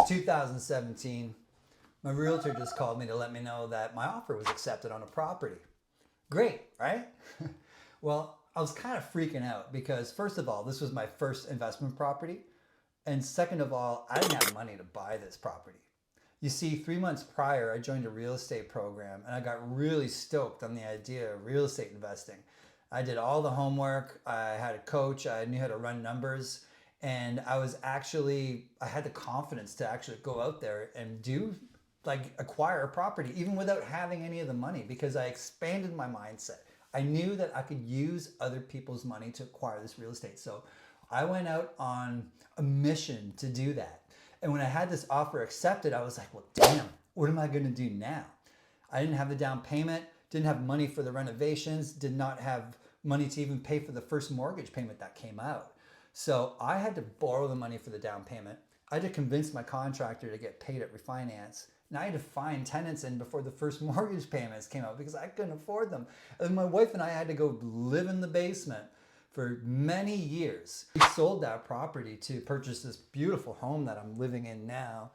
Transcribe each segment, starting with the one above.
2017. My realtor just called me to let me know that my offer was accepted on a property. Great, right? Well, I was kind of freaking out because first of all, this was my first investment property. And second of all, I didn't have money to buy this property. You see, 3 months prior, I joined a real estate program and I got really stoked on the idea of real estate investing. I did all the homework. I had a coach. I knew how to run numbers. And I had the confidence to actually go out there and acquire a property even without having any of the money because I expanded my mindset. I knew that I could use other people's money to acquire this real estate. So I went out on a mission to do that. And when I had this offer accepted, I was like, well, damn, what am I going to do now? I didn't have the down payment, didn't have money for the renovations, did not have money to even pay for the first mortgage payment that came out. So I had to borrow the money for the down payment. I had to convince my contractor to get paid at refinance. And I had to find tenants in before the first mortgage payments came out because I couldn't afford them. And my wife and I had to go live in the basement for many years. We sold that property to purchase this beautiful home that I'm living in now.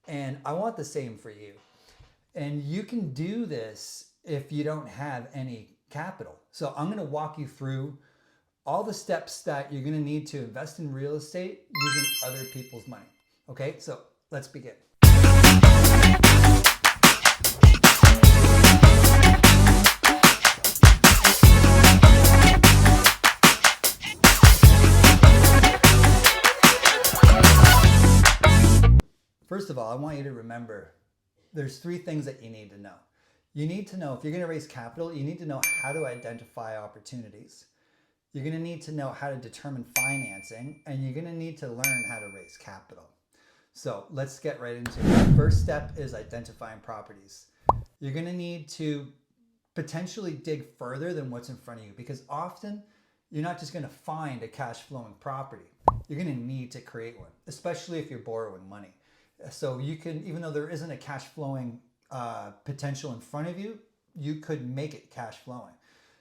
And I want the same for you. And you can do this if you don't have any capital. So I'm going to walk you through all the steps that you're going to need to invest in real estate using other people's money. Okay, so let's begin. First of all, I want you to remember there's 3 things that you need to know. You need to know if you're going to raise capital, you need to know how to identify opportunities. You're going to need to know how to determine financing, and you're going to need to learn how to raise capital. So let's get right into it. The first step is identifying properties. You're going to need to potentially dig further than what's in front of you because often you're not just going to find a cash flowing property. You're going to need to create one, especially if you're borrowing money. So you can, even though there isn't a cash flowing potential in front of you, you could make it cash flowing.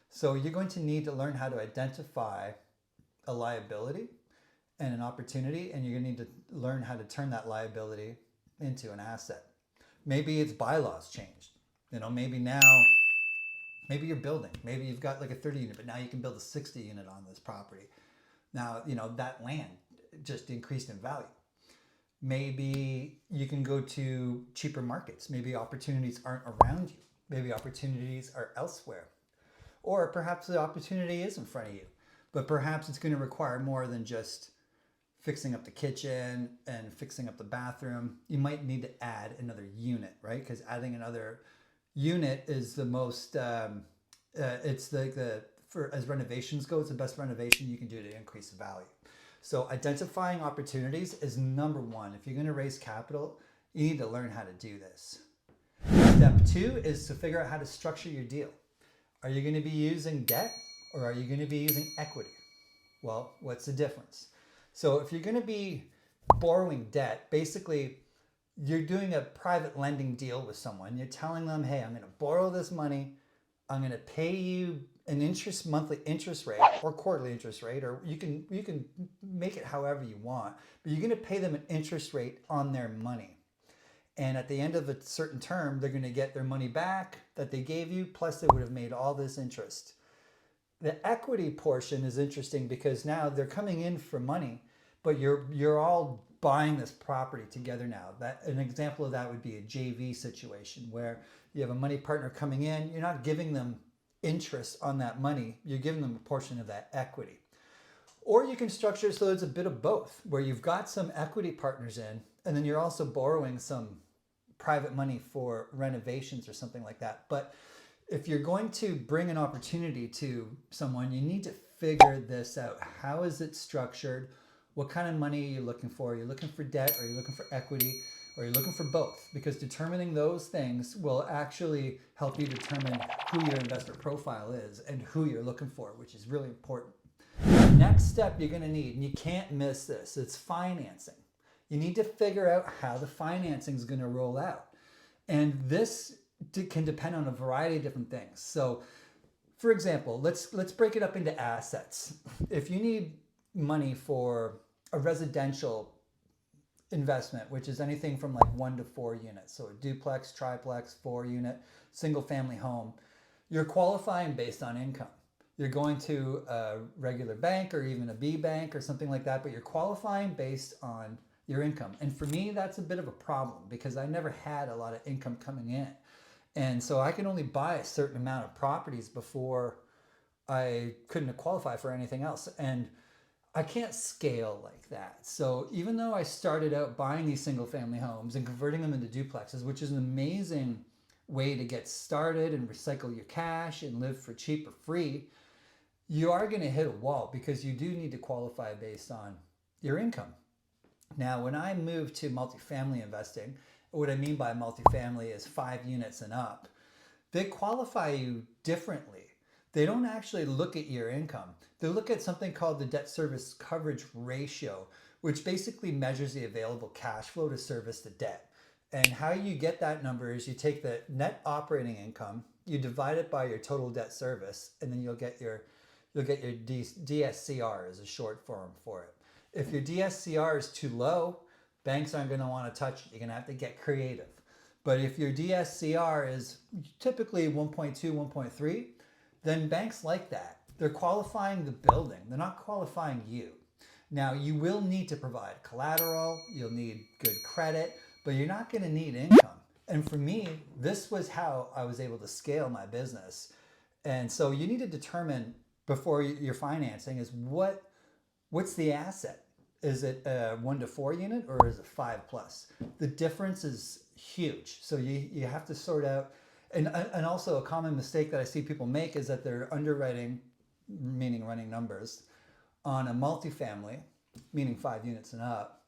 So you're going to need to learn how to identify a liability and an opportunity, and you're going to need to learn how to turn that liability into an asset. Maybe it's bylaws changed. Maybe you're building. Maybe you've got like a 30 unit, but now you can build a 60 unit on this property. Now, that land just increased in value. Maybe you can go to cheaper markets. Maybe opportunities aren't around you. Maybe opportunities are elsewhere. Or perhaps the opportunity is in front of you, but perhaps it's going to require more than just fixing up the kitchen and fixing up the bathroom. You might need to add another unit, right? Because adding another unit is the most, as renovations go, it's the best renovation you can do to increase the value. So identifying opportunities is number 1. If you're going to raise capital, you need to learn how to do this. Step 2 is to figure out how to structure your deal. Are you going to be using debt or are you going to be using equity? Well, what's the difference? So if you're going to be borrowing debt, basically you're doing a private lending deal with someone. You're telling them, hey, I'm going to borrow this money. I'm going to pay you an monthly interest rate or quarterly interest rate, or you can make it however you want, but you're going to pay them an interest rate on their money. And at the end of a certain term, they're going to get their money back that they gave you, plus they would have made all this interest. The equity portion is interesting because now they're coming in for money, but you're all buying this property together now. An example of that would be a JV situation where you have a money partner coming in. You're not giving them interest on that money. You're giving them a portion of that equity. Or you can structure it so it's a bit of both, where you've got some equity partners in, and then you're also borrowing some private money for renovations or something like that. But if you're going to bring an opportunity to someone, you need to figure this out. How is it structured? What kind of money are you looking for? Are you looking for debt? Are you looking for equity? Or are you looking for both? Because determining those things will actually help you determine who your investor profile is and who you're looking for, which is really important. Next step you're going to need, and you can't miss this, it's financing. You need to figure out how the financing is going to roll out. And this can depend on a variety of different things. So for example, let's break it up into assets. If you need money for a residential investment, which is anything from like 1 to 4 units. So a duplex, triplex, 4 unit, single family home. You're qualifying based on income. You're going to a regular bank or even a B bank or something like that, but you're qualifying based on your income. And for me, that's a bit of a problem because I never had a lot of income coming in. And so I can only buy a certain amount of properties before I couldn't qualify for anything else. And I can't scale like that. So even though I started out buying these single family homes and converting them into duplexes, which is an amazing way to get started and recycle your cash and live for cheap or free, you are going to hit a wall because you do need to qualify based on your income. Now, when I moved to multifamily investing, what I mean by multifamily is 5 units and up, they qualify you differently. They don't actually look at your income. They look at something called the debt service coverage ratio, which basically measures the available cash flow to service the debt. And how you get that number is you take the net operating income, you divide it by your total debt service, and then you'll get your DSCR as a short form for it. If your DSCR is too low, banks aren't going to want to touch it. You're going to have to get creative. But if your DSCR is typically 1.2, 1.3, then banks like that. They're qualifying the building. They're not qualifying you. Now, you will need to provide collateral. You'll need good credit, but you're not going to need income. And for me, this was how I was able to scale my business. And so you need to determine before you're financing is what's the asset? Is it a 1 to 4 unit or is it 5+? The difference is huge. So you have to sort out, and also a common mistake that I see people make is that they're underwriting, meaning running numbers, on a multifamily, meaning 5 units and up,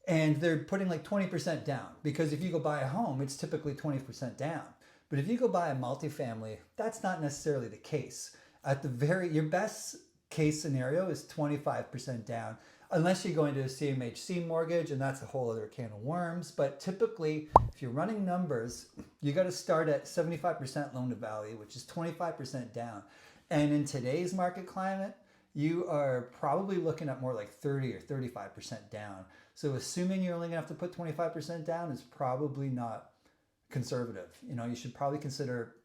and they're putting like 20% down because if you go buy a home, it's typically 20% down. But if you go buy a multifamily, that's not necessarily the case. Your best case scenario is 25% down, unless you're going to a CMHC mortgage, and that's a whole other can of worms. But typically, if you're running numbers, you got to start at 75% loan to value, which is 25% down. And in today's market climate, you are probably looking at more like 30 or 35% down. So assuming you're only going to have to put 25% down is probably not conservative. You should probably consider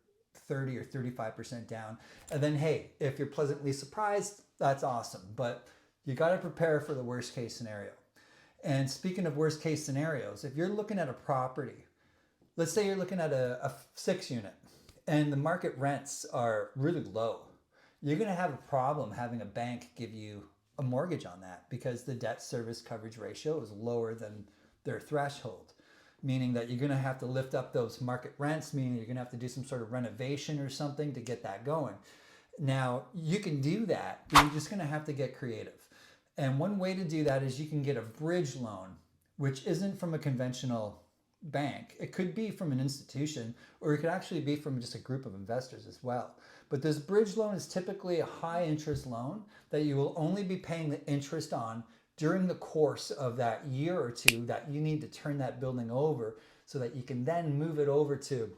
30 or 35% down. And then, hey, if you're pleasantly surprised, that's awesome. But you got to prepare for the worst case scenario. And speaking of worst case scenarios, if you're looking at a property, let's say you're looking at a 6 unit and the market rents are really low, you're going to have a problem having a bank give you a mortgage on that because the debt service coverage ratio is lower than their threshold, meaning that you're going to have to lift up those market rents, meaning you're going to have to do some sort of renovation or something to get that going. Now, you can do that, but you're just going to have to get creative. And one way to do that is you can get a bridge loan, which isn't from a conventional bank. It could be from an institution, or it could actually be from just a group of investors as well. But this bridge loan is typically a high interest loan that you will only be paying the interest on during the course of that year or two that you need to turn that building over so that you can then move it over to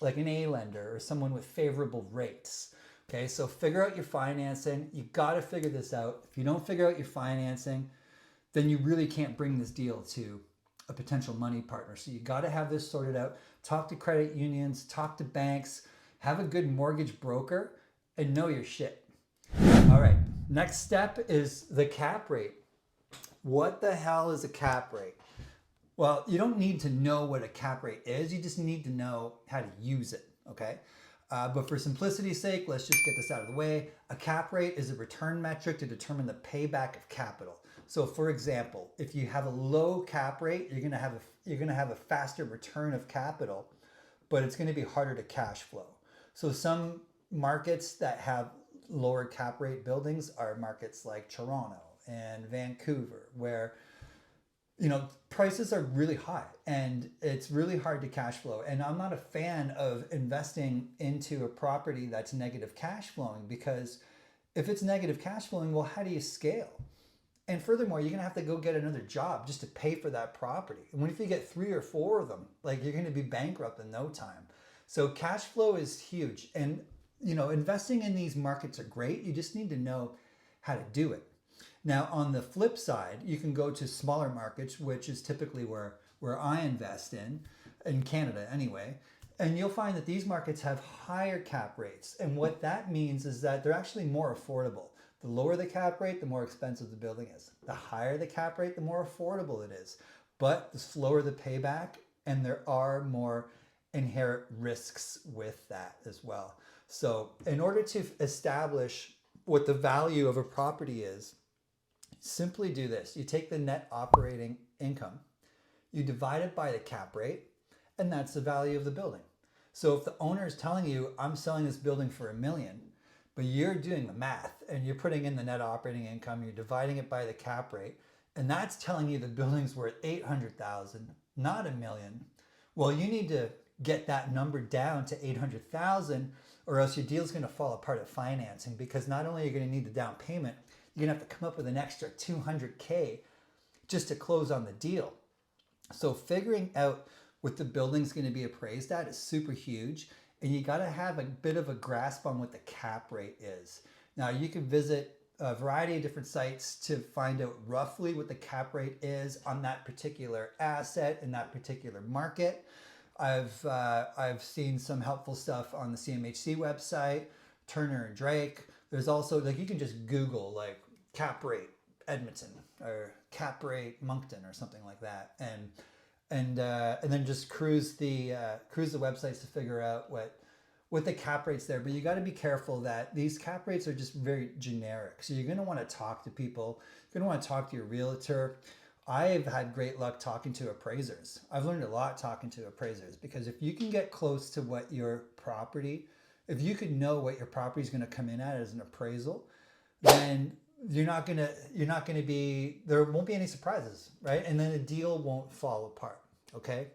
like an A lender or someone with favorable rates. Okay, so figure out your financing. You got to figure this out. If you don't figure out your financing, then you really can't bring this deal to a potential money partner. So you got to have this sorted out. Talk to credit unions, talk to banks, have a good mortgage broker, and know your shit. All right, next step is the cap rate. What the hell is a cap rate? Well, you don't need to know what a cap rate is. You just need to know how to use it, okay? But for simplicity's sake, let's just get this out of the way. A cap rate is a return metric to determine the payback of capital. So for example, if you have a low cap rate, you're gonna have a faster return of capital, but it's gonna be harder to cash flow. So some markets that have lower cap rate buildings are markets like Toronto and Vancouver, where prices are really high and it's really hard to cash flow. And I'm not a fan of investing into a property that's negative cash flowing, because if it's negative cash flowing, well, how do you scale? And furthermore, you're gonna have to go get another job just to pay for that property. And what if you get 3 or 4 of them? Like, you're gonna be bankrupt in no time. So cash flow is huge. And investing in these markets are great. You just need to know how to do it. Now, on the flip side, you can go to smaller markets, which is typically where I invest in Canada anyway, and you'll find that these markets have higher cap rates. And what that means is that they're actually more affordable. The lower the cap rate, the more expensive the building is. The higher the cap rate, the more affordable it is. But the slower the payback, and there are more inherent risks with that as well. So in order to establish what the value of a property is, simply do this. You take the net operating income, you divide it by the cap rate, and that's the value of the building. So if the owner is telling you, I'm selling this building for $1 million, but you're doing the math and you're putting in the net operating income, you're dividing it by the cap rate, and that's telling you the building's worth $800,000, not $1 million. Well, you need to get that number down to $800,000, or else your deal's going to fall apart at financing, because not only are you going to need the down payment, you're going to have to come up with an extra $200K just to close on the deal. So figuring out what the building's going to be appraised at is super huge, and you got to have a bit of a grasp on what the cap rate is. Now, you can visit a variety of different sites to find out roughly what the cap rate is on that particular asset in that particular market. I've seen some helpful stuff on the CMHC website, Turner and Drake. There's also, like, you can just Google like cap rate Edmonton or cap rate Moncton or something like that, and then just cruise the websites to figure out what the cap rates there. But you got to be careful that these cap rates are just very generic. So you're going to want to talk to people. You're going to want to talk to your realtor. I've had great luck talking to appraisers. I've learned a lot talking to appraisers, because if you can get close to what your property, if you could know what your property is going to come in at as an appraisal, then there won't be any surprises, right? And then the deal won't fall apart. Okay,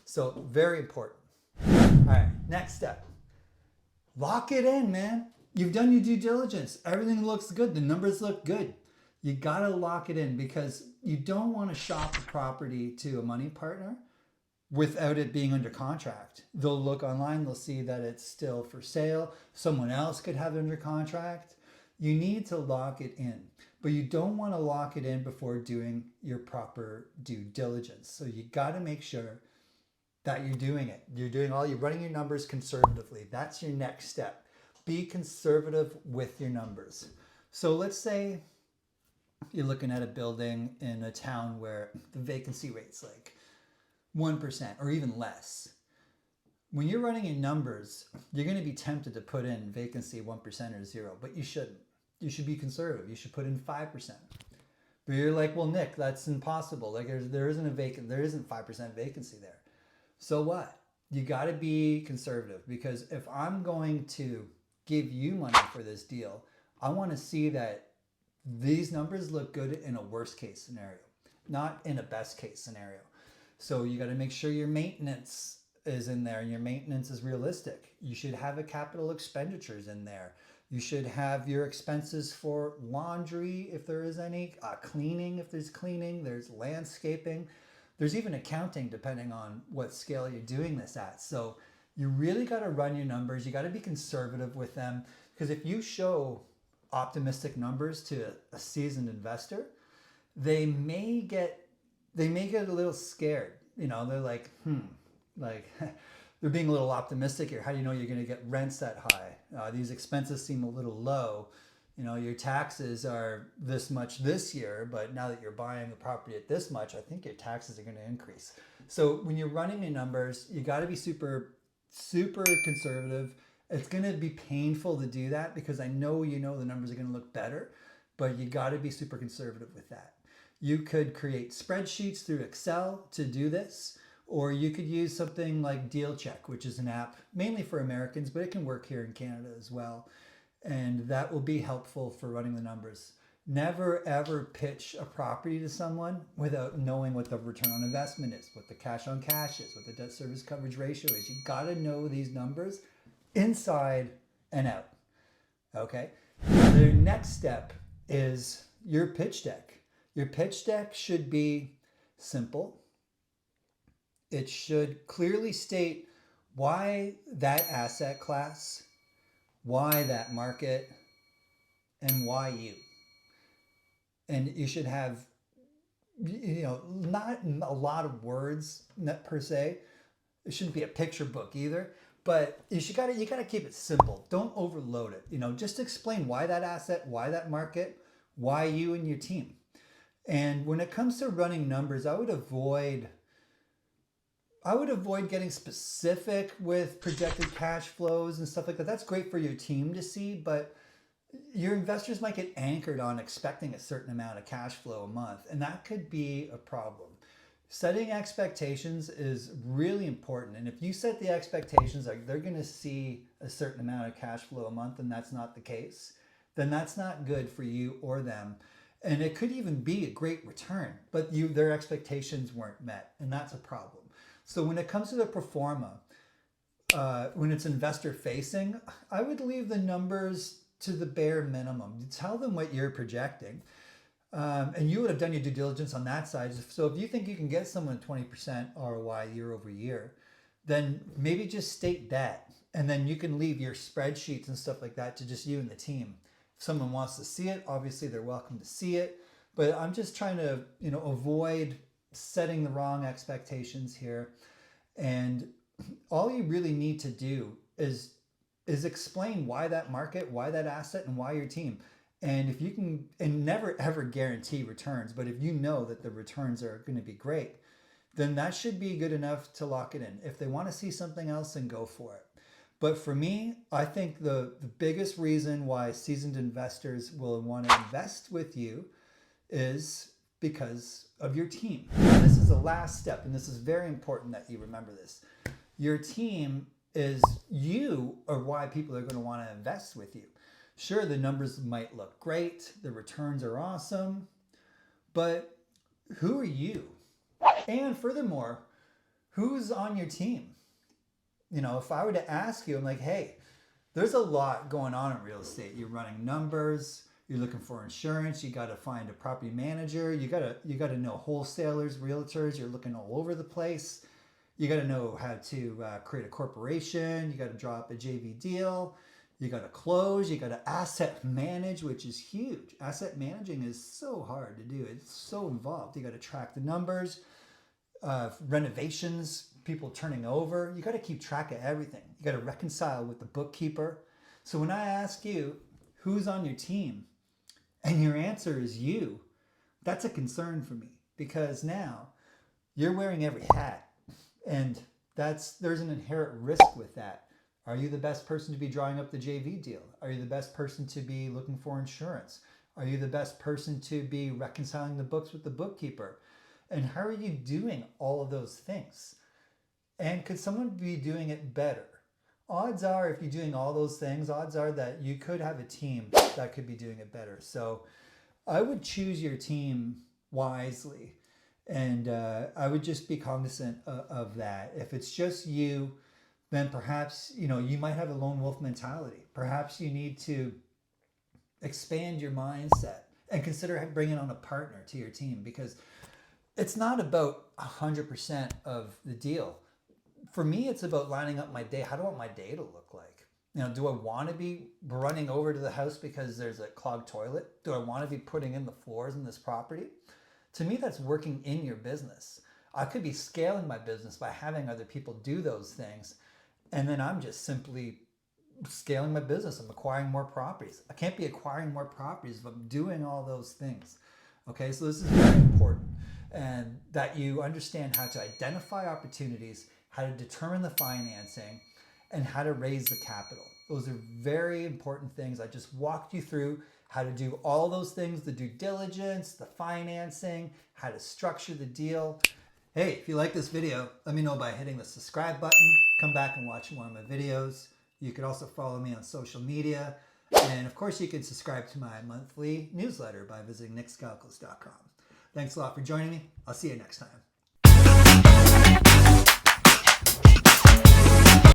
so very important. All right, next step. Lock it in, man. You've done your due diligence. Everything looks good. The numbers look good. You got to lock it in, because you don't want to shop the property to a money partner without it being under contract. They'll look online, they'll see that it's still for sale. Someone else could have it under contract. You need to lock it in, but you don't want to lock it in before doing your proper due diligence. So you got to make sure that you're doing it. You're running your numbers conservatively. That's your next step. Be conservative with your numbers. So let's say you're looking at a building in a town where the vacancy rate's like 1% or even less. When you're running your numbers, you're going to be tempted to put in vacancy 1% or 0, but you shouldn't. You should be conservative. You should put in 5%. But you're like, well, Nick, that's impossible. Like there isn't 5% vacancy there. So what? You got to be conservative, because if I'm going to give you money for this deal, I want to see that these numbers look good in a worst case scenario, not in a best case scenario. So you got to make sure your maintenance is in there and your maintenance is realistic. You should have a capital expenditures in there. You should have your expenses for laundry, if there is any, cleaning, if there's cleaning, there's landscaping, there's even accounting, depending on what scale you're doing this at. So you really got to run your numbers. You got to be conservative with them, because if you show optimistic numbers to a seasoned investor, they may get a little scared. You know, they're like, like they're being a little optimistic here. How do you know you're going to get rents that high? These expenses seem a little low. You know, your taxes are this much this year, but now that you're buying the property at this much, I think your taxes are going to increase. So when you're running your numbers, you got to be super, super conservative. It's going to be painful to do that, because I know the numbers are going to look better, but you got to be super conservative with that. You could create spreadsheets through Excel to do this, or you could use something like Deal Check, which is an app mainly for Americans, but it can work here in Canada as well. And that will be helpful for running the numbers. Never ever pitch a property to someone without knowing what the return on investment is, what the cash on cash is, what the debt service coverage ratio is. You got to know these numbers inside and out. Okay. The next step is your pitch deck. Your pitch deck should be simple. It should clearly state why that asset class, why that market, and why you. and you should have, not a lot of words per se. It shouldn't be a picture book either, but you gotta keep it simple. Don't overload it. Just explain why that asset, why that market, why you and your team. And when it comes to running numbers, I would avoid getting specific with projected cash flows and stuff like that. That's great for your team to see, but your investors might get anchored on expecting a certain amount of cash flow a month, and that could be a problem. Setting expectations is really important. And if you set the expectations like they're going to see a certain amount of cash flow a month and that's not the case, then that's not good for you or them. And it could even be a great return, but their expectations weren't met, and that's a problem. So when it comes to the pro forma, when it's investor facing, I would leave the numbers to the bare minimum. Tell them what you're projecting. And you would have done your due diligence on that side. So if you think you can get someone 20% ROI year over year, then maybe just state that. And then you can leave your spreadsheets and stuff like that to just you and the team. If someone wants to see it, obviously they're welcome to see it. But I'm just trying to, avoid setting the wrong expectations here. And all you really need to do is explain why that market, why that asset, and why your team. And if you can, and never ever guarantee returns, but if you know that the returns are going to be great, then that should be good enough to lock it in. If they want to see something else, then go for it. But for me, I think the biggest reason why seasoned investors will want to invest with you is because of your team. And this is the last step, and this is very important that you remember this. Your team is you are why people are going to want to invest with you. Sure, the numbers might look great, the returns are awesome, but who are you? And furthermore, who's on your team? If I were to ask you, I'm like, hey, there's a lot going on in real estate. You're running numbers, you're looking for insurance, you got to find a property manager, you got to know wholesalers, realtors, you're looking all over the place. You got to know how to create a corporation, you got to draw up a JV deal, you got to close, you got to asset manage, which is huge. Asset managing is so hard to do. It's so involved. You got to track the numbers, renovations, people turning over. You got to keep track of everything. You got to reconcile with the bookkeeper. So when I ask you who's on your team and your answer is you, that's a concern for me, because now you're wearing every hat, and there's an inherent risk with that. Are you the best person to be drawing up the JV deal? Are you the best person to be looking for insurance? Are you the best person to be reconciling the books with the bookkeeper? And how are you doing all of those things? And could someone be doing it better? Odds are, if you're doing all those things, odds are that you could have a team that could be doing it better. So I would choose your team wisely. And I would just be cognizant of that. If it's just you, then perhaps, you might have a lone wolf mentality. Perhaps you need to expand your mindset and consider bringing on a partner to your team, because it's not about 100% of the deal. For me, it's about lining up my day. How do I want my day to look like? Do I want to be running over to the house because there's a clogged toilet? Do I want to be putting in the floors in this property? To me, that's working in your business. I could be scaling my business by having other people do those things, and then I'm just simply scaling my business. I'm acquiring more properties. I can't be acquiring more properties if I'm doing all those things. Okay, so this is very important, and that you understand how to identify opportunities, how to determine the financing, and how to raise the capital. Those are very important things. I just walked you through how to do all those things, the due diligence, the financing, how to structure the deal. Hey, if you like this video, let me know by hitting the subscribe button. Come back and watch more of my videos. You could also follow me on social media. And of course, you can subscribe to my monthly newsletter by visiting nickscalcos.com. Thanks a lot for joining me. I'll see you next time.